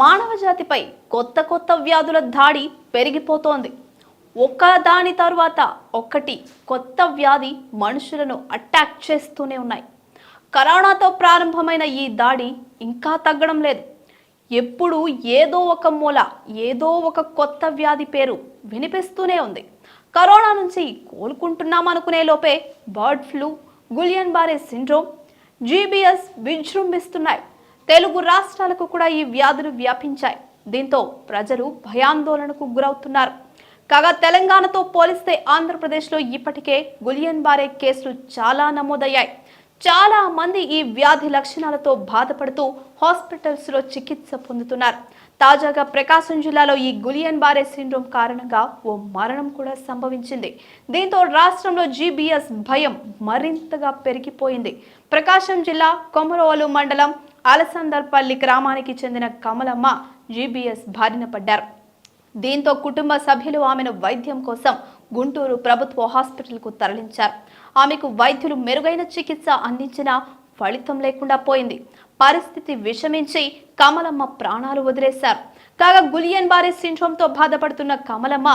మానవ జాతిపై కొత్త కొత్త వ్యాధుల దాడి పెరిగిపోతోంది. దాని తర్వాత ఒక్కటి కొత్త వ్యాధి మనుషులను అటాక్ చేస్తూనే ఉన్నాయి. కరోనాతో ప్రారంభమైన ఈ దాడి ఇంకా తగ్గడం లేదు. ఎప్పుడు ఏదో ఒక మూల ఏదో ఒక కొత్త వ్యాధి పేరు వినిపిస్తూనే ఉంది. కరోనా నుంచి కోలుకుంటున్నామనుకునే లోపే bird flu, Guillain Barre syndrome, GBS విజృంభిస్తున్నాయి. తెలుగు రాష్ట్రాలకు కూడా ఈ వ్యాధులు వ్యాపించాయి. దీంతో ప్రజలు భయాందోళనకు గురవుతున్నారు. కాగా తెలంగాణతో పోలిస్తే ఆంధ్రప్రదేశ్లో ఇప్పటికే గులియన్ బారే కేసులు చాలా నమోదయ్యాయి. చాలా మంది ఈ వ్యాధి లక్షణాలతో బాధపడుతూ హాస్పిటల్స్లో చికిత్స పొందుతున్నారు. తాజాగా ప్రకాశం జిల్లాలో ఈ గులియన్ బారే సిండ్రోమ్ కారణంగా ఓ మరణం కూడా సంభవించింది. దీంతో రాష్ట్రంలో జీబీఎస్ భయం మరింతగా పెరిగిపోయింది. ప్రకాశం జిల్లా కొమరోలు మండలం అలసందర్పల్లి గ్రామానికి చెందిన కమలమ్మ జీబీఎస్ బారిన పడ్డారు. దీంతో కుటుంబ సభ్యులు ఆమెను వైద్యం కోసం గుంటూరు ప్రభుత్వ హాస్పిటల్కు తరలించారు. ఆమెకు వైద్యులు మెరుగైన చికిత్స అందించినా ఫలితం లేకుండా పోయింది. పరిస్థితి విషమించి కమలమ్మ ప్రాణాలు వదిలేశారు. కాగా గులియన్ బారే సిండ్రోమ్తో బాధపడుతున్న కమలమ్మ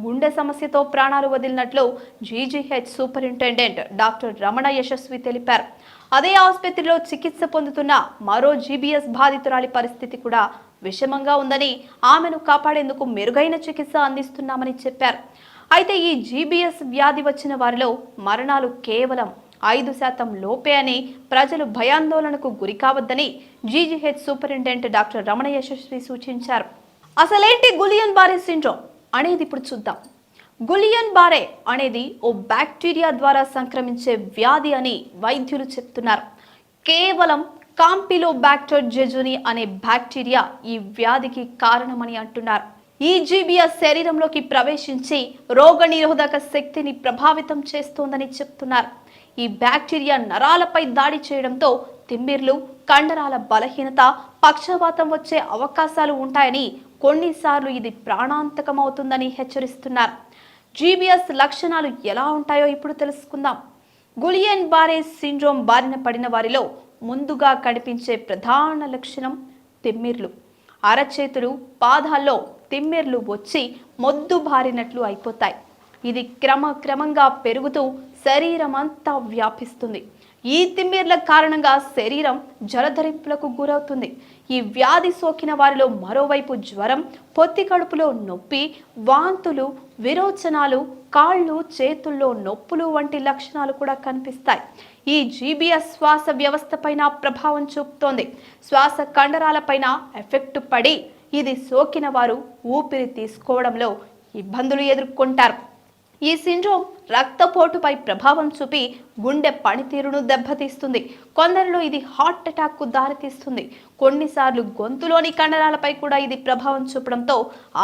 గుండె సమస్యతో ప్రాణాలు వదిలినట్లు GGH superintendent doctor Ramana Yashasvi తెలిపారు. అదే ఆసుపత్రిలో చికిత్స పొందుతున్న మరో జీబీఎస్ బాధితురాలి పరిస్థితి కూడా విషమంగా ఉందని, ఆమెను కాపాడేందుకు మెరుగైన చికిత్స అందిస్తున్నామని చెప్పారు. అయితే ఈ జీబీఎస్ వ్యాధి వచ్చిన వారిలో మరణాలు కేవలం 5% లోపే అని, ప్రజలు భయాందోళనకు గురి కావద్దని GGH superintendent doctor Ramana Yashasvi సూచించారు. అసలేంటి గులియన్ బారే సిండ్రోమ్ అనేది ఇప్పుడు చూద్దాం. గులియన్ బారే అనేది ఓ బ్యాక్టీరియా ద్వారా సంక్రమించే వ్యాధి అని వైద్యులు చెప్తున్నారు. కేవలం కాంపిలోబాక్టర్ జెజుని అనే బ్యాక్టీరియా ఈ వ్యాధికి కారణమని అంటున్నారు. ఈ జీబీఎస్ శరీరంలోకి ప్రవేశించి రోగనిరోధక శక్తిని ప్రభావితం చేస్తోందని చెప్తున్నారు. ఈ బ్యాక్టీరియా నరాలపై దాడి చేయడంతో తిమ్మిర్లు, కండరాల బలహీనత, పక్షవాతం వచ్చే అవకాశాలు ఉంటాయని, కొన్నిసార్లు ఇది ప్రాణాంతకమవుతుందని హెచ్చరిస్తున్నారు. జీబీఎస్ లక్షణాలు ఎలా ఉంటాయో ఇప్పుడు తెలుసుకుందాం. గులియన్ బారే సిండ్రోమ్ బారిన పడిన వారిలో ముందుగా కనిపించే ప్రధాన లక్షణం తిమ్మిర్లు. అరచేతులు, పాదాల్లో తిమ్మిర్లు వచ్చి మొద్దు బారినట్లు అయిపోతాయి. ఇది క్రమంగా పెరుగుతూ శరీరం అంతా వ్యాపిస్తుంది. ఈ తిమ్మిర్ల కారణంగా శరీరం జలధరింపులకు గురవుతుంది. ఈ వ్యాధి సోకిన వారిలో మరోవైపు జ్వరం, పొత్తి కడుపులో నొప్పి, వాంతులు, విరోచనాలు, కాళ్ళు చేతుల్లో నొప్పులు వంటి లక్షణాలు కూడా కనిపిస్తాయి. ఈ జీబీఎస్ శ్వాస వ్యవస్థ పైన ప్రభావం చూపుతోంది. శ్వాస కండరాలపైన ఎఫెక్ట్ పడి ఇది సోకిన వారు ఊపిరి తీసుకోవడంలో ఇబ్బందులు ఎదుర్కొంటారు. ఈ సిండ్రోమ్ రక్తపోటుపై ప్రభావం చూపి గుండె పనితీరును దెబ్బతీస్తుంది. కొందరిలో ఇది హార్ట్ అటాక్కు దారితీస్తుంది. కొన్నిసార్లు గొంతులోని కండరాలపై కూడా ఇది ప్రభావం చూపడంతో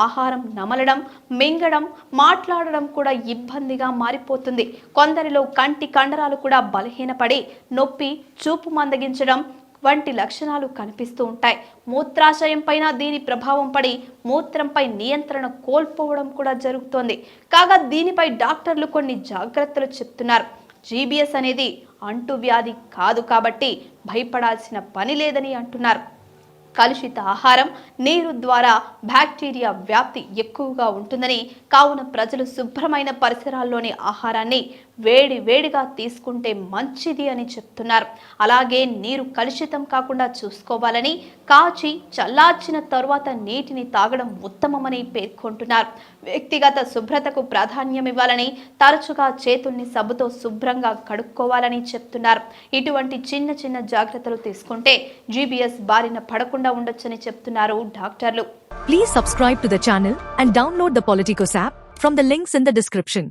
ఆహారం నమలడం, మింగడం, మాట్లాడడం కూడా ఇబ్బందిగా మారిపోతుంది. కొందరిలో కంటి కండరాలు కూడా బలహీనపడి నొప్పి, చూపు మందగించడం వంటి లక్షణాలు కనిపిస్తూ ఉంటాయి. మూత్రాశయం పైన దీని ప్రభావం పడి మూత్రంపై నియంత్రణ కోల్పోవడం కూడా జరుగుతోంది. కాగా దీనిపై డాక్టర్లు కొన్ని జాగ్రత్తలు చెప్తున్నారు. జీబీఎస్ అనేది అంటువ్యాధి కాదు కాబట్టి భయపడాల్సిన పని లేదని అంటున్నారు. కలుషిత ఆహారం, నీరు ద్వారా బ్యాక్టీరియా వ్యాప్తి ఎక్కువగా ఉంటుందని, కావున ప్రజలు శుభ్రమైన పరిసరాల్లోని ఆహారాన్ని వేడిగా తీసుకుంటే మంచిది అని చెప్తున్నారు. అలాగే నీరు కలుషితం కాకుండా చూసుకోవాలని, కాచి చల్లార్చిన తరువాత నీటిని తాగడం ఉత్తమమని పేర్కొంటున్నారు. వ్యక్తిగత శుభ్రతకు ప్రాధాన్యం ఇవ్వాలని, తరచుగా చేతుల్ని సబ్బుతో శుభ్రంగా కడుక్కోవాలని చెప్తున్నారు. ఇటువంటి చిన్న జాగ్రత్తలు తీసుకుంటే జీబీఎస్ బారిన పడకుండా ఉండొచ్చని చెప్తున్నారు డాక్టర్లు. Please subscribe to the channel and download the Politicos app from the links in the description.